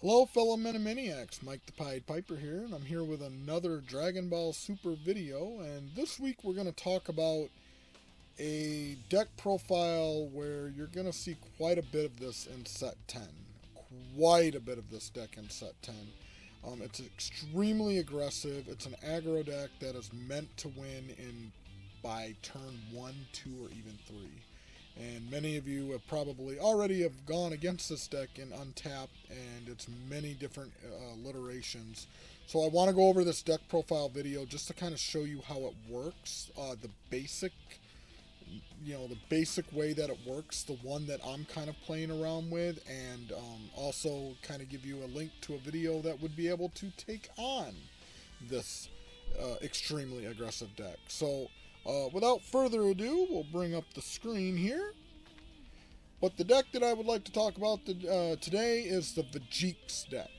Hello fellow Metamaniacs, Mike the Pied Piper here, and I'm here with another Dragon Ball Super video, and this week we're going to talk about a deck profile where you're going to see quite a bit of this in set 10. Quite a bit of this deck in set 10. It's extremely aggressive. It's an aggro deck that is meant to win by turn 1, 2, or even 3. And many of you have probably already have gone against this deck in Untap and its many different alliterations. So I want to go over this deck profile video just to kind of show you how it works. The basic way that it works, the one that I'm kind of playing around with, and also kind of give you a link to a video that would be able to take on this extremely aggressive deck. So without further ado, we'll bring up the screen here. But the deck that I would like to talk about today is the Vegeks deck.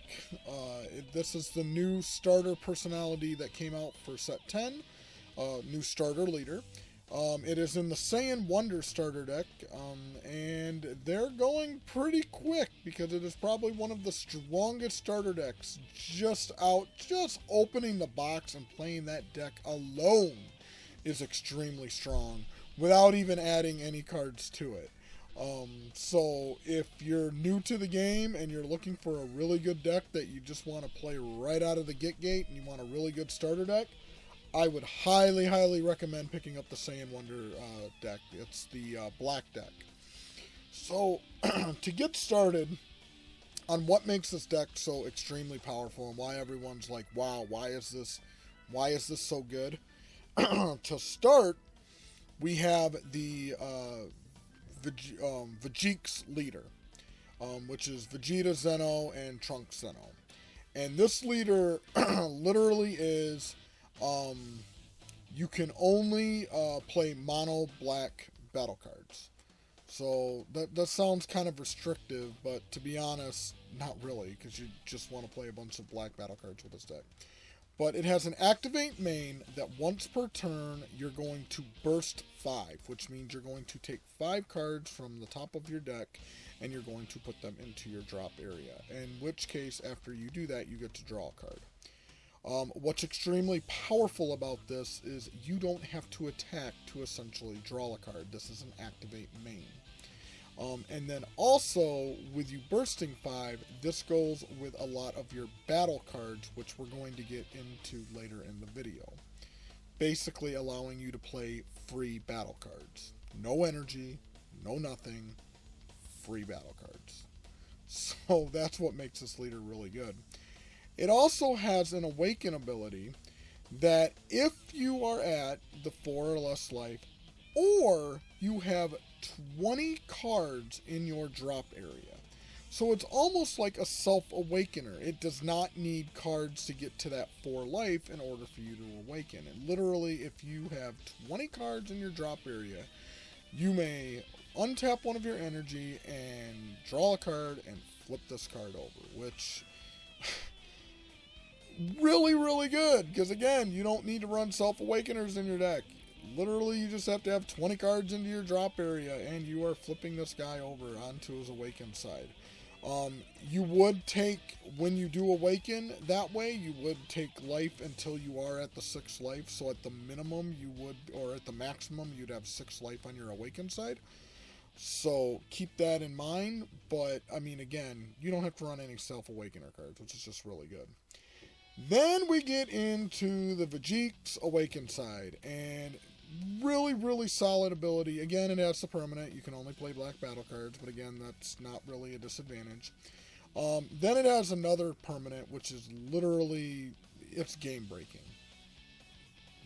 This is the new starter personality that came out for set 10, new starter leader. It is in the Saiyan Wonder starter deck, and they're going pretty quick because it is probably one of the strongest starter decks just opening the box and playing that deck alone is extremely strong without even adding any cards to it. So if you're new to the game and you're looking for a really good deck that you just want to play right out of the gate and you want a really good starter deck, I would highly, highly recommend picking up the Saiyan Wonder deck. It's the black deck. So to get started on what makes this deck so extremely powerful and why everyone's like, wow, why is this so good? To start, we have the Vegeks leader, which is Vegeta, Zeno, and Trunks Zeno. And this leader literally is, you can only play mono black battle cards. So that sounds kind of restrictive, but to be honest, not really, because you just want to play a bunch of black battle cards with this deck. But it has an activate main that once per turn, you're going to burst 5, which means you're going to take 5 cards from the top of your deck, and you're going to put them into your drop area. In which case, after you do that, you get to draw a card. What's extremely powerful about this is you don't have to attack to essentially draw a card. This is an activate main. And then also, with you bursting 5, this goes with a lot of your battle cards, which we're going to get into later in the video. Basically allowing you to play free battle cards. No energy, no nothing, free battle cards. So that's what makes this leader really good. It also has an awaken ability that if you are at the 4 or less life, or you have 20 cards in your drop area. So it's almost like a self-awakener. It does not need cards to get to that 4 life in order for you to awaken. And literally, if you have 20 cards in your drop area, you may untap one of your energy and draw a card and flip this card over, which really, really good. Because again, you don't need to run self-awakeners in your deck. Literally, you just have to have 20 cards into your drop area, and you are flipping this guy over onto his awakened side. You would take, when you do awaken that way, you would take life until you are at the 6th life. So at the minimum, you would, or at the maximum, you'd have 6 life on your awakened side. So keep that in mind. But, I mean, again, you don't have to run any self-awakener cards, which is just really good. Then we get into the Vegeks Awakened side, and really, really solid ability. Again, it has the permanent. You can only play black battle cards, but again, that's not really a disadvantage. Then it has another permanent, which is literally, it's game-breaking.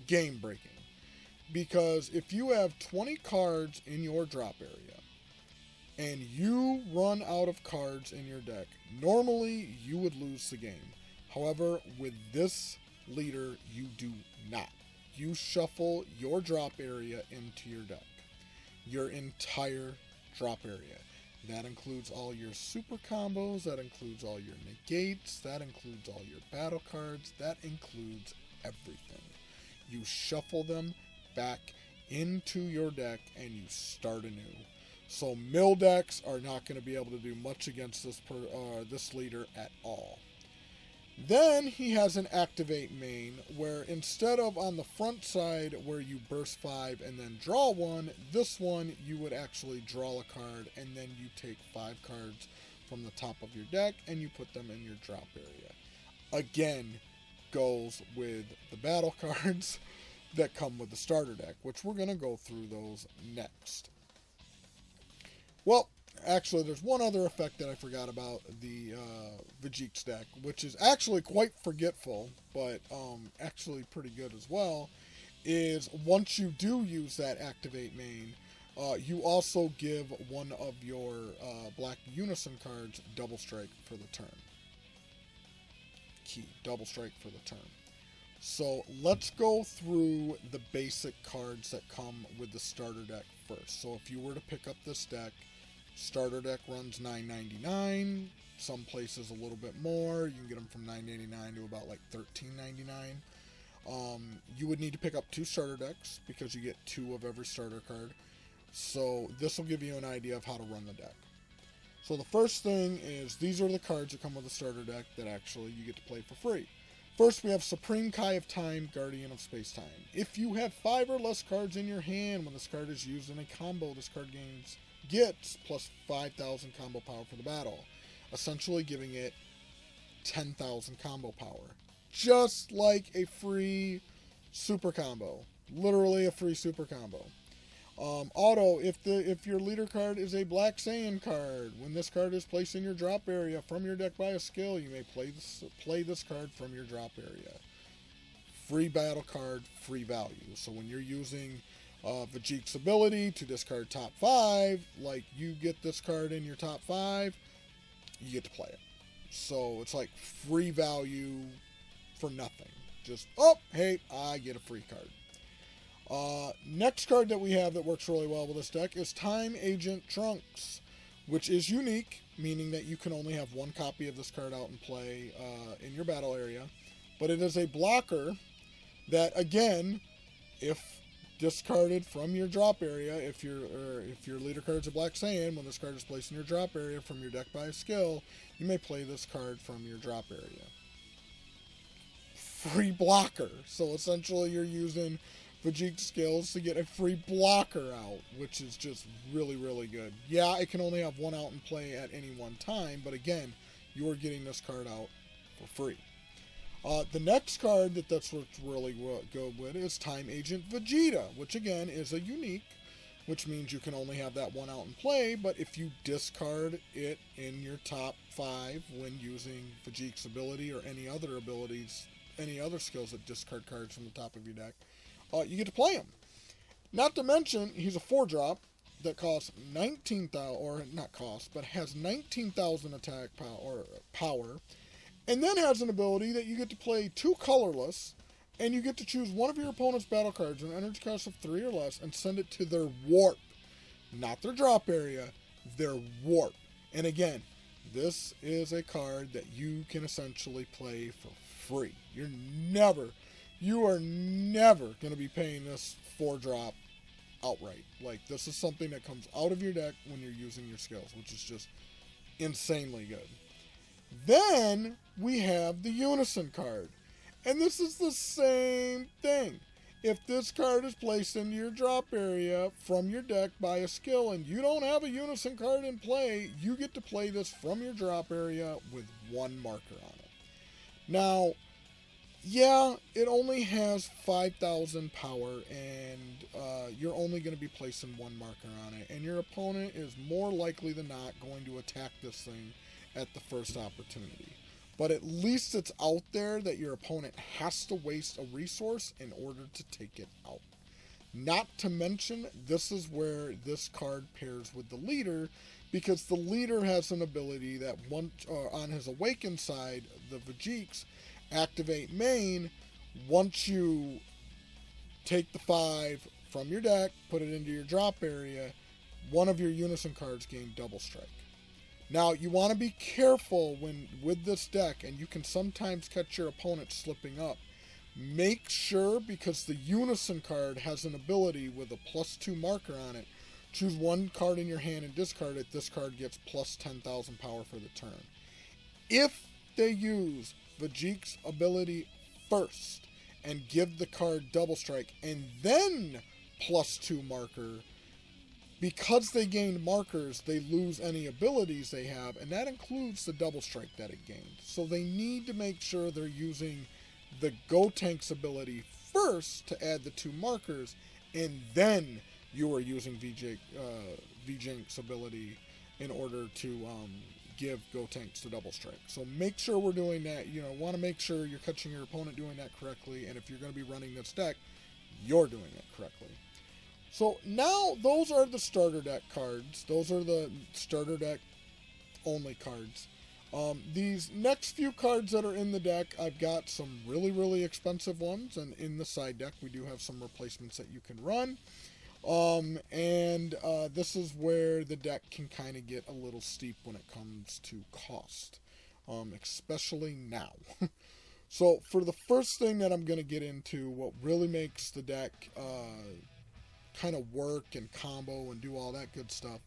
Game-breaking. Because if you have 20 cards in your drop area, and you run out of cards in your deck, normally you would lose the game. However, with this leader, you do not. You shuffle your drop area into your deck. Your entire drop area. That includes all your super combos, that includes all your negates, that includes all your battle cards, that includes everything. You shuffle them back into your deck and you start anew. So mill decks are not going to be able to do much against this leader at all. Then he has an activate main where instead of on the front side where you burst 5 and then draw 1, this one you would actually draw a card and then you take 5 cards from the top of your deck and you put them in your drop area. Again, goes with the battle cards that come with the starter deck, which we're going to go through those next. Well, actually, there's one other effect that I forgot about the Vegeks deck, which is actually quite forgetful, but actually pretty good as well, is once you do use that activate main, you also give one of your black unison cards double strike for the turn. Key, double strike for the turn. So let's go through the basic cards that come with the starter deck first. So if you were to pick up this deck, starter deck runs $9.99. Some places a little bit more. You can get them from $9.99 to about like $13.99. You would need to pick up 2 starter decks because you get 2 of every starter card. So this will give you an idea of how to run the deck. So the first thing is these are the cards that come with the starter deck that actually you get to play for free. First, we have Supreme Kai of Time, Guardian of Space-Time. If you have 5 or less cards in your hand when this card is used in a combo, this card gets plus 5,000 combo power for the battle, essentially giving it 10,000 combo power. Just like a free super combo. Literally a free super combo. Auto, if your leader card is a Black Saiyan card, when this card is placed in your drop area from your deck by a skill, you may play this card from your drop area. Free battle card, free value. So when you're using Vegeks' ability to discard top 5, like you get this card in your top 5, you get to play it. So it's like free value for nothing. Just, oh, hey, I get a free card. Next card that we have that works really well with this deck is Time Agent Trunks, which is unique, meaning that you can only have 1 copy of this card out and play in your battle area. But it is a blocker that, again, if discarded from your drop area, if your leader card is a Black Saiyan, when this card is placed in your drop area from your deck by a skill, you may play this card from your drop area. Free blocker. So essentially you're using Vegeks skills to get a free blocker out, which is just really, really good. Yeah, it can only have 1 out in play at any one time, but again, you're getting this card out for free. The next card that's what's really good with is Time Agent Vegeta, which again is a unique, which means you can only have that 1 out in play, but if you discard it in your top 5 when using Vegeks' ability or any other abilities, any other skills that discard cards from the top of your deck, you get to play him. Not to mention, he's a 4-drop that costs 19,000, or not cost, but has 19,000 attack power, and then has an ability that you get to play 2 colorless, and you get to choose one of your opponent's battle cards, an energy cost of 3 or less, and send it to their warp. Not their drop area, their warp. And again, this is a card that you can essentially play for free. You are never going to be paying this 4-drop outright. Like, this is something that comes out of your deck when you're using your skills, which is just insanely good. Then we have the Unison card. And this is the same thing. If this card is placed into your drop area from your deck by a skill and you don't have a Unison card in play, you get to play this from your drop area with 1 marker on it. Now, yeah, it only has 5,000 power, and you're only going to be placing 1 marker on it. And your opponent is more likely than not going to attack this thing at the first opportunity. But at least it's out there that your opponent has to waste a resource in order to take it out. Not to mention, this is where this card pairs with the leader, because the leader has an ability that on his awakened side, the Vegeks, activate main, once you take the 5 from your deck, put it into your drop area, one of your Unison cards gain double strike. Now, you want to be careful with this deck, and you can sometimes catch your opponent slipping up. Make sure, because the Unison card has an ability with a +2 marker on it, Choose one card in your hand and discard it. This card gets plus 10,000 power for the turn. If they use Vegeks' ability first and give the card double strike and then plus 2 marker, because they gained markers, they lose any abilities they have, and that includes the double strike that it gained. So they need to make sure they're using the Gotank's ability first to add the 2 markers, and then you are using Vegeks' ability in order to give Gotank's the double strike. So make sure we're doing that. You know, want to make sure you're catching your opponent doing that correctly, and if you're going to be running this deck, you're doing it correctly. So now those are the starter deck cards. Those are the starter deck only cards. These next few cards that are in the deck, I've got some really, really expensive ones, and in the side deck we do have some replacements that you can run. This is where the deck can kind of get a little steep when it comes to cost, especially now. So for the first thing that I'm going to get into, what really makes the deck kind of work and combo and do all that good stuff,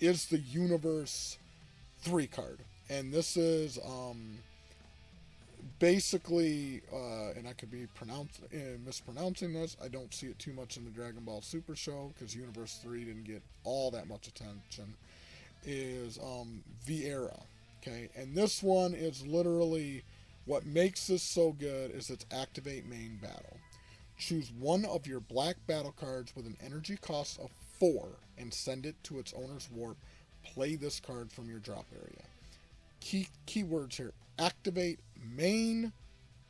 is the Universe 3 card. And this is basically, and I could be mispronouncing this, I don't see it too much in the Dragon Ball Super show because Universe 3 didn't get all that much attention, is Viera. Okay, and this one is literally, what makes this so good is its activate main battle. Choose one of your black battle cards with an energy cost of 4 and send it to its owner's warp. Play this card from your drop area. Keywords here: activate main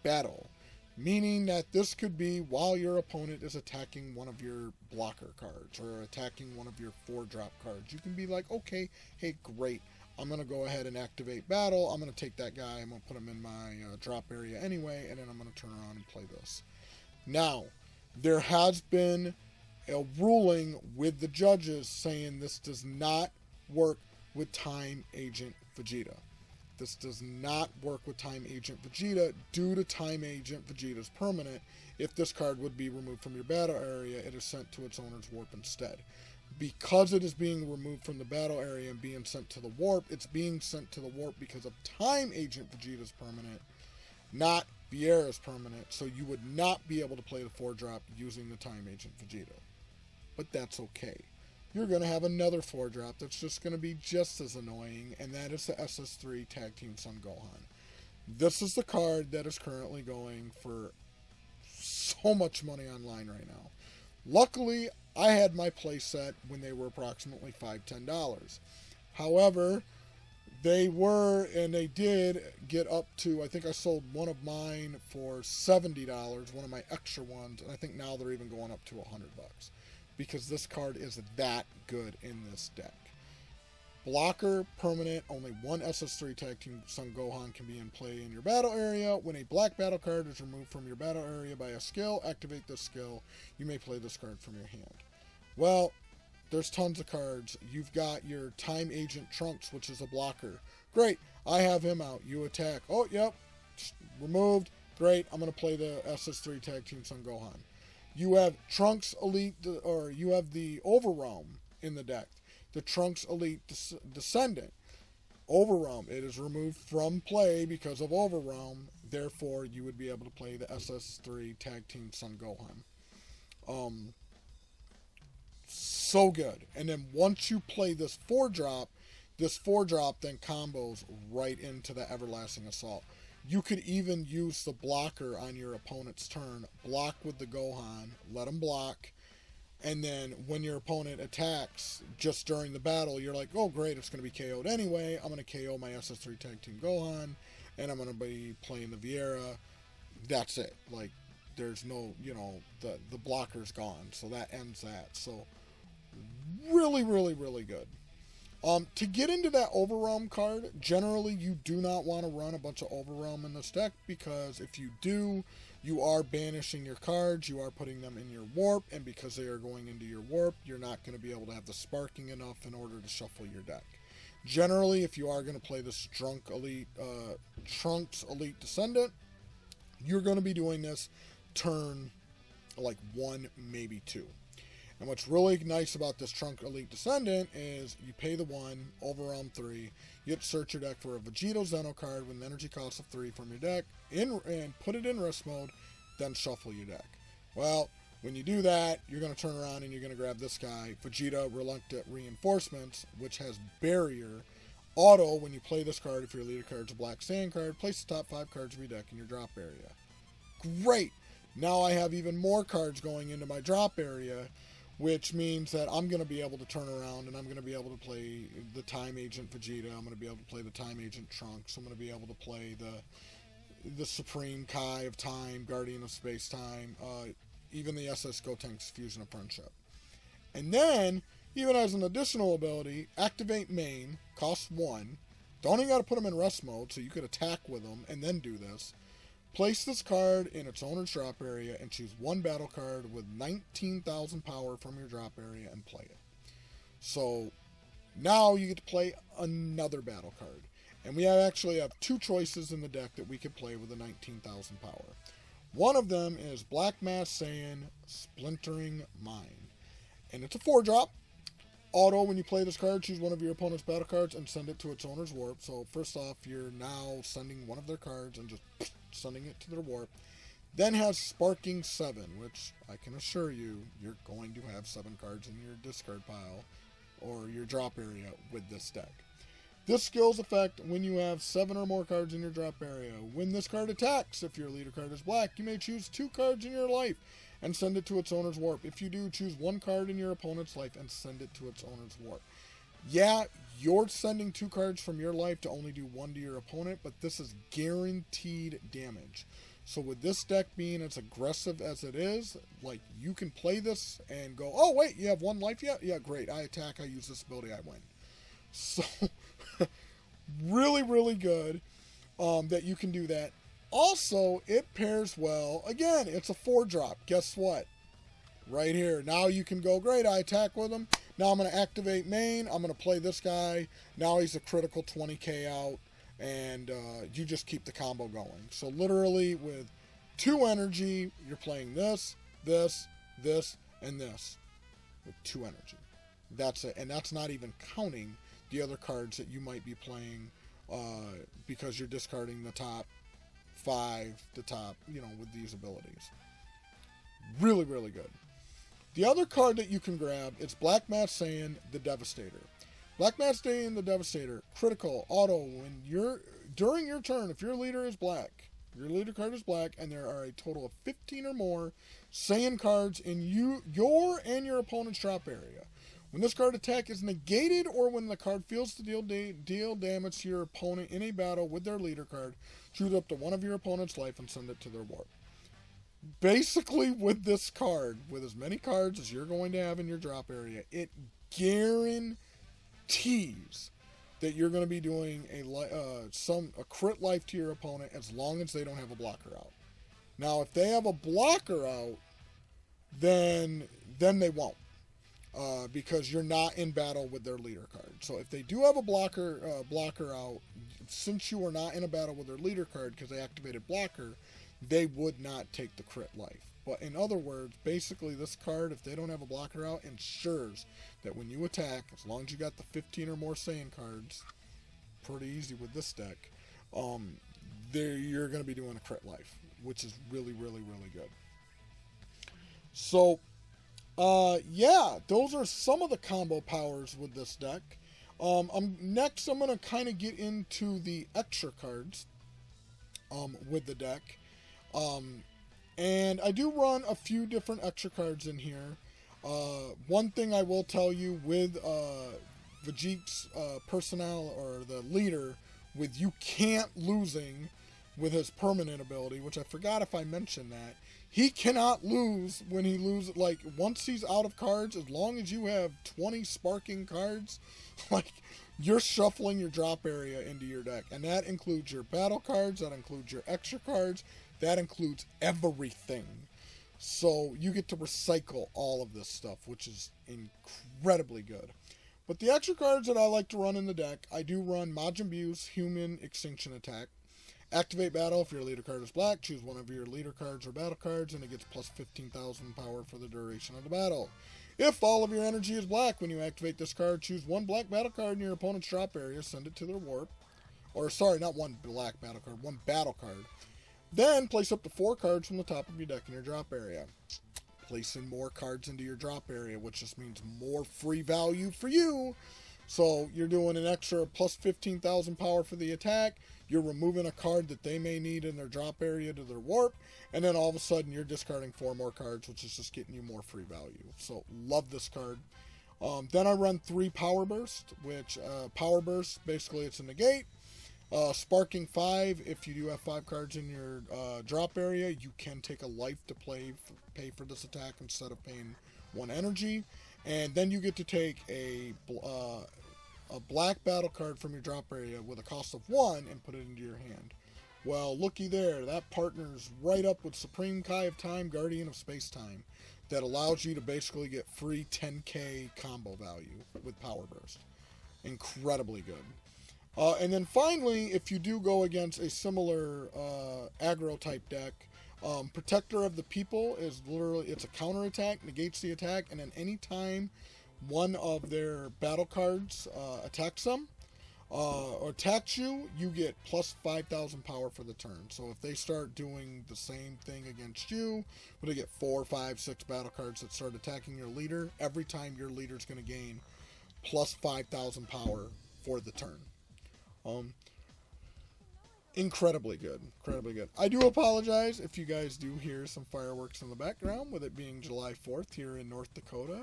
battle, meaning that this could be while your opponent is attacking one of your blocker cards or attacking one of your 4-drop cards. You can be like, okay, hey, great, I'm going to go ahead and activate battle. I'm going to take that guy, I'm going to put him in my drop area anyway, and then I'm going to turn around and play this. Now, there has been a ruling with the judges saying this does not work with Time Agent Vegeta. This does not work with Time Agent Vegeta due to Time Agent Vegeta's permanent. If this card would be removed from your battle area, it is sent to its owner's warp instead. Because it is being removed from the battle area and being sent to the warp, it's being sent to the warp because of Time Agent Vegeta's permanent, not Viera's permanent, so you would not be able to play the 4-drop using the Time Agent Vegeta. But that's okay. You're going to have another 4-drop that's just going to be just as annoying, and that is the SS3 Tag Team Son Gohan. This is the card that is currently going for so much money online right now. Luckily, I had my play set when they were approximately $5-10. However, they did get up to, I think I sold one of mine for $70, one of my extra ones, and I think now they're even going up to $100. Because this card is that good in this deck. Blocker, permanent, only one SS3 Tag Team Son Gohan can be in play in your battle area. When a black battle card is removed from your battle area by a skill, activate this skill. You may play this card from your hand. Well, there's tons of cards. You've got your Time Agent Trunks, which is a blocker. Great, I have him out. You attack. Oh, yep, removed. Great, I'm going to play the SS3 Tag Team Son Gohan. You have Trunks Elite, or you have the Overrealm in the deck. The Trunks Elite Descendant. Overrealm. It is removed from play because of Overrealm. Therefore, you would be able to play the SS3 Tag Team Son Gohan. So good. And then once you play this 4-drop then combos right into the Everlasting Assault. You could even use the blocker on your opponent's turn. Block with the Gohan, let him block, and then when your opponent attacks just during the battle, you're like, oh great, it's going to be KO'd anyway. I'm going to KO my SS3 Tag Team Gohan, and I'm going to be playing the Viera. That's it. Like, there's no, the blocker's gone, so that ends that. So, really, really, really good. To get into that Overrealm card, generally you do not want to run a bunch of Overrealm in this deck, because if you do, you are banishing your cards, you are putting them in your warp, and because they are going into your warp, you're not going to be able to have the sparking enough in order to shuffle your deck. Generally, if you are going to play this Trunks Elite Descendant, you're going to be doing this turn like 1, maybe 2. And what's really nice about this Trunk Elite Descendant is you pay the 1, overwhelm 3, you get to search your deck for a Vegito Zeno card with an energy cost of 3 from your deck, and put it in rest mode, then shuffle your deck. Well, when you do that, you're going to turn around and you're going to grab this guy, Vegeta Reluctant Reinforcements, which has Barrier. Auto, when you play this card, if your leader card's a black sand card, place the top 5 cards of your deck in your drop area. Great! Now I have even more cards going into my drop area, which means that I'm going to be able to turn around and I'm going to be able to play the Time Agent Vegeta, I'm going to be able to play the Time Agent Trunks, I'm going to be able to play the Supreme Kai of Time, Guardian of Space-Time, even the SS Gotenks Fusion of Friendship. And then, even as an additional ability, activate main, costs 1. Don't even got to put them in rest mode, so you could attack with them and then do this. Place this card in its owner's drop area and choose 1 battle card with 19,000 power from your drop area and play it. So, now you get to play another battle card. And we actually have 2 choices in the deck that we could play with the 19,000 power. One of them is Black Mass Saiyan Splintering Mind. And it's a 4-drop. Auto, when you play this card, choose one of your opponent's battle cards and send it to its owner's warp. So first off, you're now sending one of their cards and just sending it to their warp. Then has Sparking 7, which I can assure you, you're going to have 7 cards in your discard pile or your drop area with this deck. This skill's effect when you have 7 or more cards in your drop area. When this card attacks, if your leader card is black, you may choose 2 cards in your life and send it to its owner's warp. If you do, choose 1 card in your opponent's life and send it to its owner's warp. Yeah, you're sending 2 cards from your life to only do 1 to your opponent, but this is guaranteed damage. So with this deck being as aggressive as it is, like, you can play this and go, oh wait, you have 1 life yet? Yeah, great, I attack, I use this ability, I win. So, really, really good that you can do that. Also, it pairs well. Again, it's a 4-drop. Guess what? Right here. Now you can go, great, I attack with him. Now I'm going to activate main. I'm going to play this guy. Now he's a critical 20k out. And you just keep the combo going. So literally with 2 energy, you're playing this, this, this, and this. With 2 energy. That's it. And that's not even counting the other cards that you might be playing because you're discarding the top 5 to top, with these abilities. Really, really good. The other card that you can grab is Black Mass Saiyan the Devastator. Black Mass Saiyan the Devastator, critical, auto, during your turn, if your leader is black, your leader card is black, and there are a total of 15 or more Saiyan cards in your and your opponent's drop area. When this card attack is negated or when the card fails to deal damage to your opponent in a battle with their leader card, choose up to 1 of your opponent's life and send it to their warp. Basically, with this card, with as many cards as you're going to have in your drop area, it guarantees that you're going to be doing a crit life to your opponent as long as they don't have a blocker out. Now, if they have a blocker out, then they won't. Because you're not in battle with their leader card. So if they do have a blocker out, since you are not in a battle with their leader card because they activated blocker, they would not take the crit life. But in other words, basically this card, if they don't have a blocker out, ensures that when you attack, as long as you got the 15 or more Saiyan cards, pretty easy with this deck, you're going to be doing a crit life, which is really, really, really good. So, yeah, those are some of the combo powers with this deck. Next, I'm going to kind of get into the extra cards with the deck. And I do run a few different extra cards in here. One thing I will tell you with Vegeks' personnel, or the leader, with you can't losing with his permanent ability, which I forgot if I mentioned that. He cannot lose when he loses, like, once he's out of cards, as long as you have 20 sparking cards, like, you're shuffling your drop area into your deck. And that includes your battle cards, that includes your extra cards, that includes everything. So you get to recycle all of this stuff, which is incredibly good. But the extra cards that I like to run in the deck, I do run Majin Buu's Human Extinction Attack. Activate battle if your leader card is black. Choose one of your leader cards or battle cards, and it gets plus 15,000 power for the duration of the battle. If all of your energy is black when you activate this card, choose one black battle card in your opponent's drop area, send it to their warp. Or, sorry, not one black battle card, one battle card. Then, place up to 4 cards from the top of your deck in your drop area. Placing more cards into your drop area, which just means more free value for you. So, you're doing an extra plus 15,000 power for the attack. You're removing a card that they may need in their drop area to their warp. And then all of a sudden, you're discarding 4 more cards, which is just getting you more free value. So, love this card. Then I run 3 Power Burst, which Power Burst, basically it's a negate. Sparking 5, if you do have 5 cards in your drop area, you can take a life to pay for this attack instead of paying 1 energy. And then you get to take a black battle card from your drop area with a cost of 1 and put it into your hand. Well, looky there, that partners right up with Supreme Kai of Time, Guardian of Space-Time, that allows you to basically get free 10k combo value with Power Burst. Incredibly good. And then finally, if you do go against a similar aggro type deck, Protector of the People is literally, it's a counter attack, negates the attack, and then anytime one of their battle cards attacks them, or attacks you, you get plus 5,000 power for the turn. So if they start doing the same thing against you, when they get 4, 5, 6 battle cards that start attacking your leader, every time your leader's going to gain plus 5,000 power for the turn. Incredibly good. Incredibly good. I do apologize if you guys do hear some fireworks in the background, with it being July 4th here in North Dakota.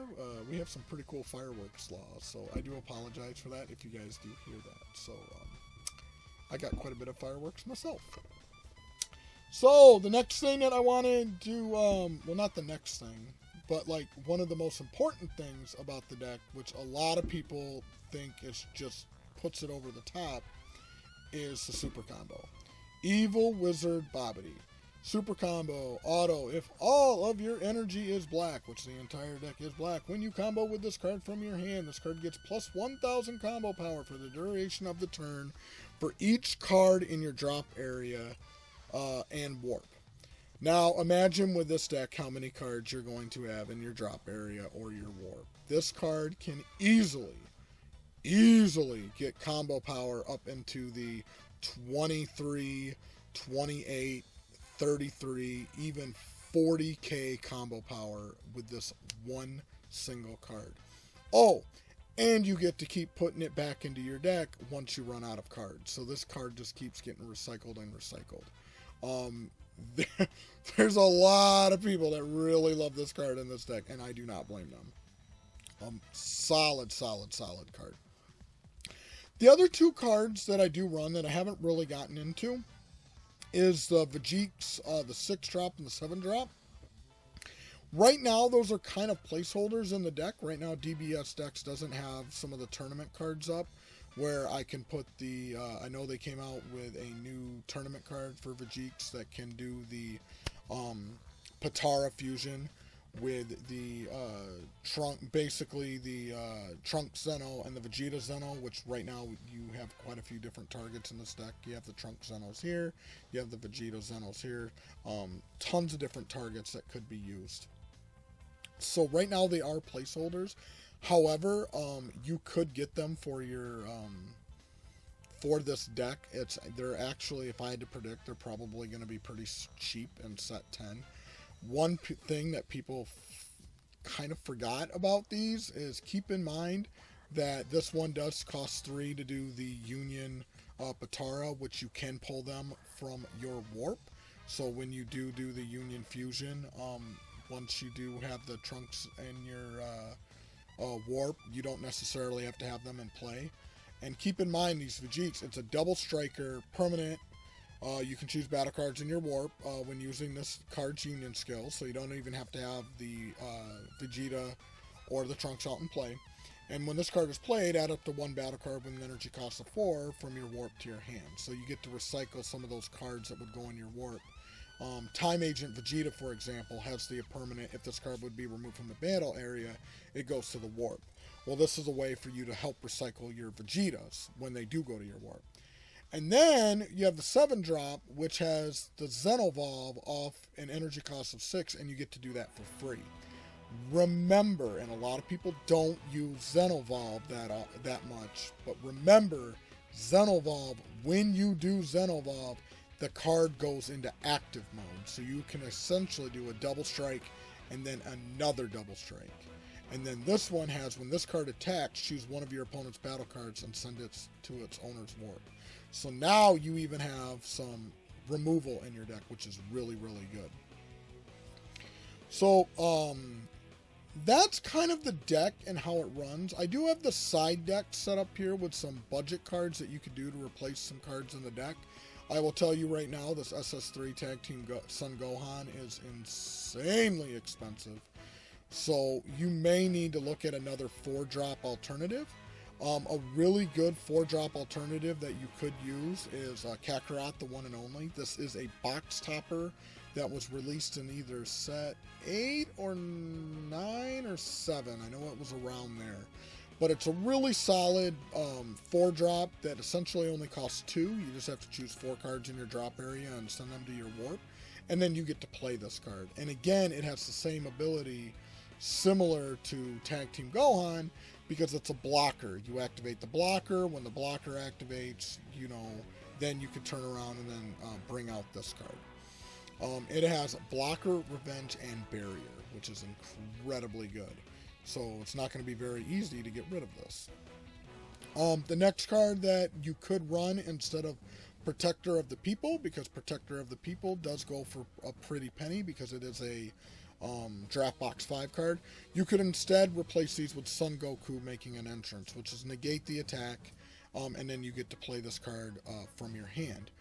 We have some pretty cool fireworks laws, so I do apologize for that if you guys do hear that. So, I got quite a bit of fireworks myself. So, the next thing that I wanted to, well, not the next thing, but like one of the most important things about the deck, which a lot of people think is just puts it over the top, is the super combo. Evil Wizard Bobbity. Super combo, auto, if all of your energy is black, which the entire deck is black, when you combo with this card from your hand, this card gets plus 1,000 combo power for the duration of the turn for each card in your drop area and warp. Now, imagine with this deck how many cards you're going to have in your drop area or your warp. This card can easily get combo power up into the 23, 28, 33, even 40k combo power with this one single card. Oh, and you get to keep putting it back into your deck once you run out of cards. So this card just keeps getting recycled and recycled. There's a lot of people that really love this card in this deck, and I do not blame them. Solid card. The other 2 cards that I do run that I haven't really gotten into is the Vegeks, the 6-drop and the 7-drop. Right now, those are kind of placeholders in the deck. Right now, DBS Decks doesn't have some of the tournament cards up where I can put the, I know they came out with a new tournament card for Vegeks that can do the Patara fusion with the Trunk, basically the Trunk Zeno and the Vegeta Zeno, which right now you have quite a few different targets in this deck. You have the Trunk Zenos here, you have the Vegeta Zenos here, tons of different targets that could be used. So right now they are placeholders. However, you could get them for your for this deck. They're actually, if I had to predict, they're probably going to be pretty cheap in set 10. One thing that people kind of forgot about these is keep in mind that this one does cost 3 to do the Union Patara, which you can pull them from your warp. So when you do the Union Fusion, once you do have the Trunks in your warp, you don't necessarily have to have them in play. And keep in mind, these Vegeks, it's a double striker, permanent. You can choose battle cards in your warp when using this card's union skill, so you don't even have to have the Vegeta or the Trunks out in play. And when this card is played, add up to 1 battle card with an energy cost of 4 from your warp to your hand. So you get to recycle some of those cards that would go in your warp. Time Agent Vegeta, for example, has the permanent, if this card would be removed from the battle area, it goes to the warp. Well, this is a way for you to help recycle your Vegetas when they do go to your warp. And then you have the 7-drop, which has the Xenovolve off an energy cost of 6, and you get to do that for free. remember, and a lot of people don't use Xenovolve that much, but remember, Xenovolve, when you do Xenovolve, the card goes into active mode. So you can essentially do a double strike and then another double strike. And then this one has, when this card attacks, choose one of your opponent's battle cards and send it to its owner's warp. So now you even have some removal in your deck, which is really, really good. So, that's kind of the deck and how it runs. I do have the side deck set up here with some budget cards that you could do to replace some cards in the deck. I will tell you right now, this SS3 Tag Team Sun Gohan is insanely expensive. So you may need to look at another 4-drop alternative. A really good 4-drop alternative that you could use is Kakarot, the one and only. This is a box topper that was released in either set 8 or 9 or 7. I know it was around there. But it's a really solid 4-drop that essentially only costs 2. You just have to choose 4 cards in your drop area and send them to your warp. And then you get to play this card. And again, it has the same ability similar to Tag Team Gohan because it's a blocker. You activate the blocker. When the blocker activates, then you can turn around and then bring out this card. It has blocker, revenge, and barrier, which is incredibly good. So it's not going to be very easy to get rid of this. The next card that you could run instead of Protector of the People, because Protector of the People does go for a pretty penny because it is a Draft Box 5 card. You could instead replace these with Son Goku making an entrance, which is negate the attack, and then you get to play this card from your hand.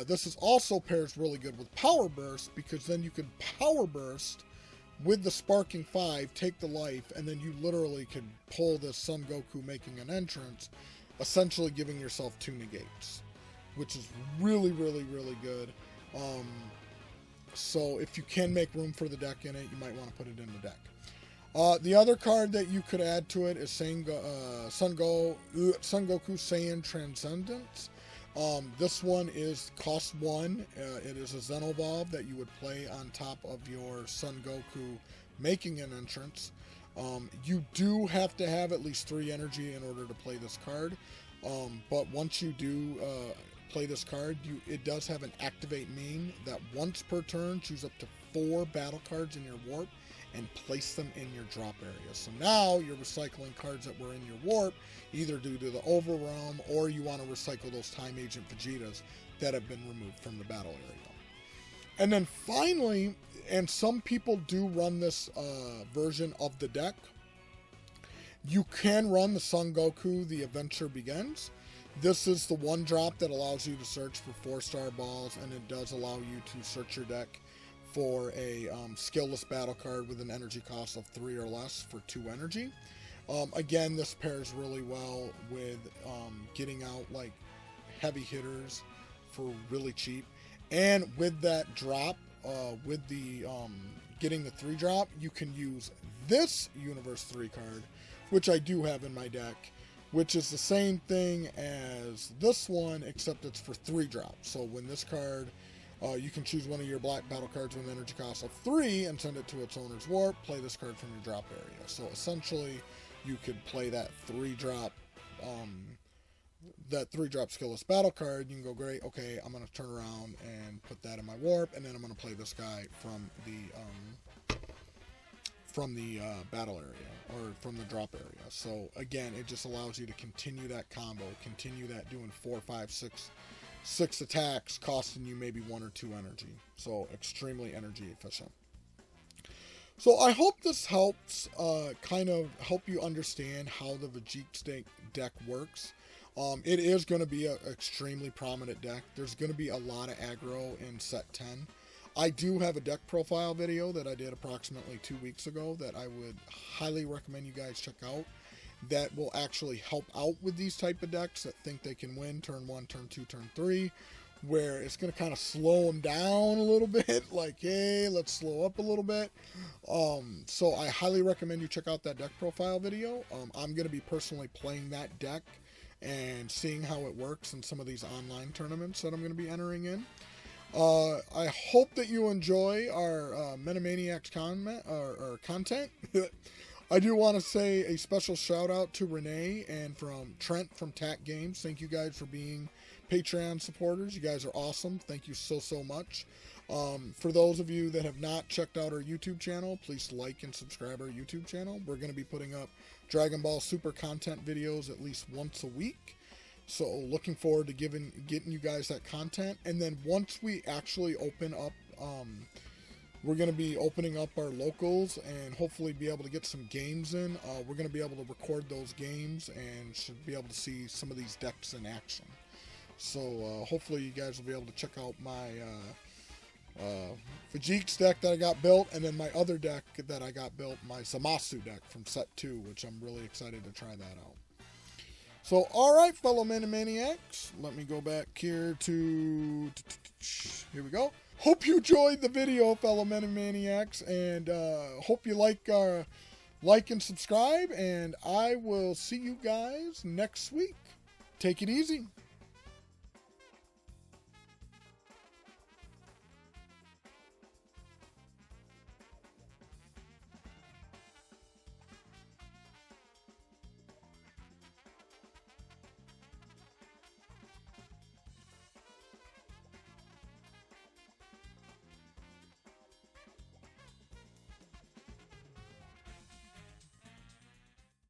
This is also pairs really good with Power Burst because then you could Power Burst with the Sparking 5, take the life, and then you literally could pull this Son Goku making an entrance, essentially giving yourself 2 negates, which is really, really, really good. So if you can make room for the deck in it, you might want to put it in the deck. The other card that you could add to it is Son Goku Saiyan Transcendence. This one is cost 1. It is a Xenovolve that you would play on top of your Son Goku making an entrance. You do have to have at least 3 energy in order to play this card. But once you do play this card, it does have an activate mean that once per turn, choose up to 4 battle cards in your warp and place them in your drop area. So now you're recycling cards that were in your warp, either due to the overwhelm or you want to recycle those Time Agent Vegetas that have been removed from the battle area. And then finally, and some people do run this version of the deck, you can run the Son Goku The Adventure Begins. This is the 1-drop that allows you to search for 4-star balls, and it does allow you to search your deck for a skillless battle card with an energy cost of 3 or less for 2 energy. Again, this pairs really well with getting out like heavy hitters for really cheap. And with that drop, with the getting the 3-drop, you can use this Universe 3 card, which I do have in my deck, which is the same thing as this one, except it's for 3 drops. So when this card, you can choose one of your black battle cards with an energy cost of 3 and send it to its owner's warp, play this card from your drop area. So essentially, you could play that 3-drop skillless battle card. You can go, great, okay, I'm going to turn around and put that in my warp, and then I'm going to play this guy from the battle area, or from the drop area. So again, it just allows you to continue that combo, continue that doing 4, 5, 6 attacks, costing you maybe 1 or 2 energy. So extremely energy efficient. So I hope this helps kind of help you understand how the Vegeks deck works. It is going to be an extremely prominent deck. There's going to be a lot of aggro in set 10. I do have a deck profile video that I did approximately 2 weeks ago that I would highly recommend you guys check out, that will actually help out with these type of decks that think they can win turn 1, turn 2, turn 3, where it's going to kind of slow them down a little bit, like, hey, let's slow up a little bit. So I highly recommend you check out that deck profile video. I'm going to be personally playing that deck and seeing how it works in some of these online tournaments that I'm going to be entering in. I hope that you enjoy our Metamaniacs content. I do want to say a special shout out to Renee and from Trent from TAC Games. Thank you guys for being Patreon supporters. You guys are awesome. Thank you so much. For those of you that have not checked out our YouTube channel, please like and subscribe our YouTube channel. We're going to be putting up Dragon Ball Super content videos at least once a week. So looking forward to getting you guys that content. And then once we actually open up, we're going to be opening up our locals and hopefully be able to get some games in. We're going to be able to record those games and should be able to see some of these decks in action. So hopefully you guys will be able to check out my Vegeks deck that I got built, and then my other deck that I got built, my Zamasu deck from set 2, which I'm really excited to try that out. So, alright, fellow Metamaniacs, let me go back here to... Here we go. Hope you enjoyed the video, fellow Metamaniacs, and hope you like and subscribe, and I will see you guys next week. Take it easy.